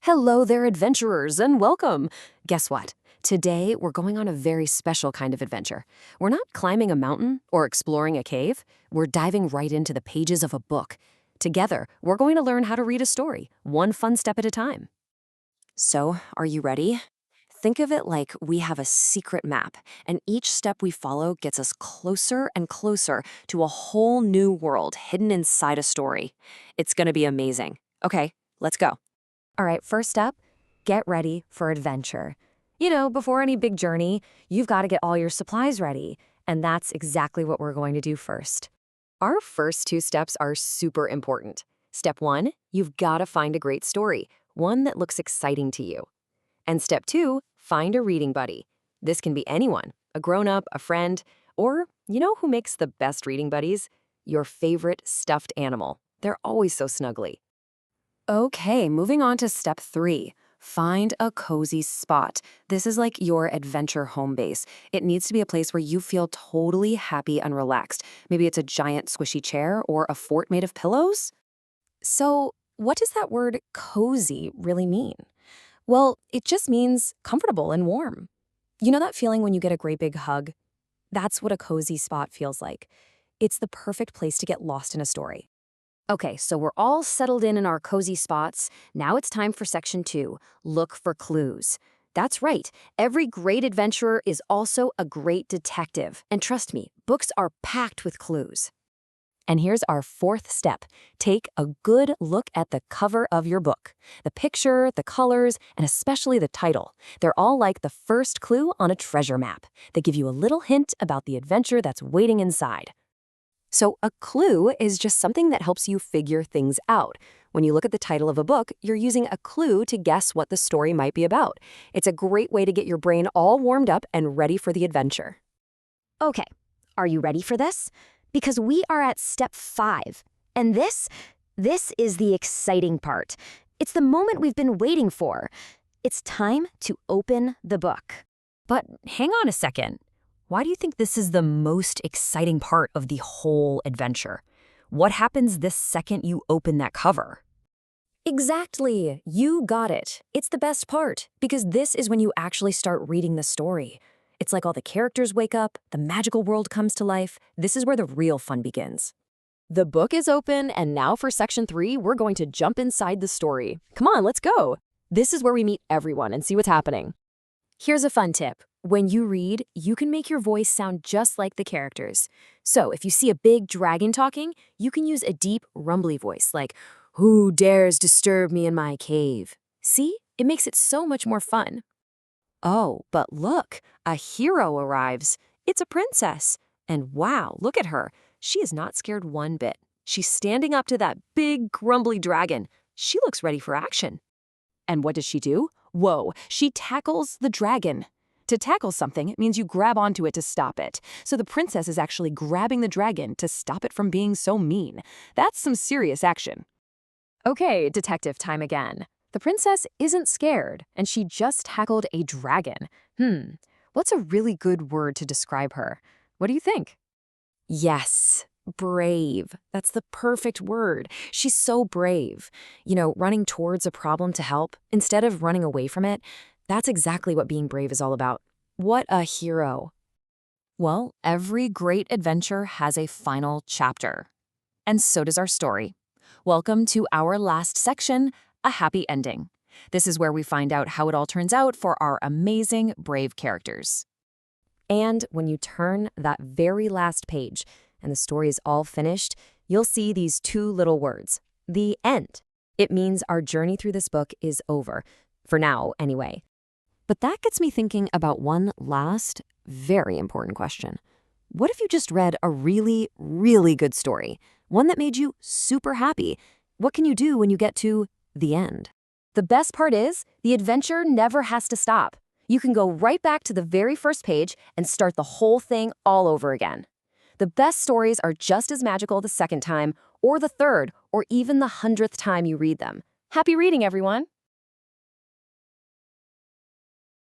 Hello there, adventurers, and welcome. Guess what? Today, we're going on a very special kind of adventure. We're not climbing a mountain or exploring a cave. We're diving right into the pages of a book. Together, we're going to learn how to read a story, one fun step at a time. So, are you ready? Think of it like we have a secret map, and each step we follow gets us closer and closer to a whole new world hidden inside a story. It's going to be amazing. Okay, let's go. All right, first up, get ready for adventure. Before any big journey, you've got to get all your supplies ready, and that's exactly what we're going to do first. Our first two steps are super important. Step one, you've got to find a great story, one that looks exciting to you. And step two, find a reading buddy. This can be anyone, a grown-up, a friend, or you know who makes the best reading buddies? Your favorite stuffed animal. They're always so snuggly. Okay, moving on to step three. Find a cozy spot. This is like your adventure home base. It needs to be a place where you feel totally happy and relaxed. Maybe it's a giant squishy chair or a fort made of pillows. So, what does that word cozy really mean? Well, it just means comfortable and warm. You know that feeling when you get a great big hug? That's what a cozy spot feels like. It's the perfect place to get lost in a story. Okay, so we're all settled in our cozy spots. Now it's time for section two, look for clues. That's right, every great adventurer is also a great detective. And trust me, books are packed with clues. And here's our fourth step. Take a good look at the cover of your book. The picture, the colors, and especially the title. They're all like the first clue on a treasure map. They give you a little hint about the adventure that's waiting inside. So a clue is just something that helps you figure things out. When you look at the title of a book, you're using a clue to guess what the story might be about. It's a great way to get your brain all warmed up and ready for the adventure. Okay, are you ready for this? Because we are at step 5. And this is the exciting part. It's the moment we've been waiting for. It's time to open the book. But hang on a second. Why do you think this is the most exciting part of the whole adventure? What happens this second you open that cover? Exactly. You got it. It's the best part, because this is when you actually start reading the story. It's like all the characters wake up, the magical world comes to life. This is where the real fun begins. The book is open, and now for section 3, we're going to jump inside the story. Come on, let's go. This is where we meet everyone and see what's happening. Here's a fun tip. When you read, you can make your voice sound just like the characters. So if you see a big dragon talking, you can use a deep, rumbly voice like, "Who dares disturb me in my cave?" See? It makes it so much more fun. Oh, but look, a hero arrives. It's a princess. And wow, look at her. She is not scared one bit. She's standing up to that big, grumbly dragon. She looks ready for action. And what does she do? Whoa, she tackles the dragon. To tackle something, it means you grab onto it to stop it. So the princess is actually grabbing the dragon to stop it from being so mean. That's some serious action. Okay, detective time again. The princess isn't scared, and she just tackled a dragon. What's a really good word to describe her? What do you think? Yes, brave. That's the perfect word. She's so brave. Running towards a problem to help instead of running away from it. That's exactly what being brave is all about. What a hero. Well, every great adventure has a final chapter. And so does our story. Welcome to our last section, a happy ending. This is where we find out how it all turns out for our amazing, brave characters. And when you turn that very last page and the story is all finished, you'll see these two little words, the end. It means our journey through this book is over, for now anyway. But that gets me thinking about one last, very important question. What if you just read a really, really good story? One that made you super happy? What can you do when you get to the end? The best part is, the adventure never has to stop. You can go right back to the very first page and start the whole thing all over again. The best stories are just as magical the second time, or the third, or even the 100th time you read them. Happy reading, everyone!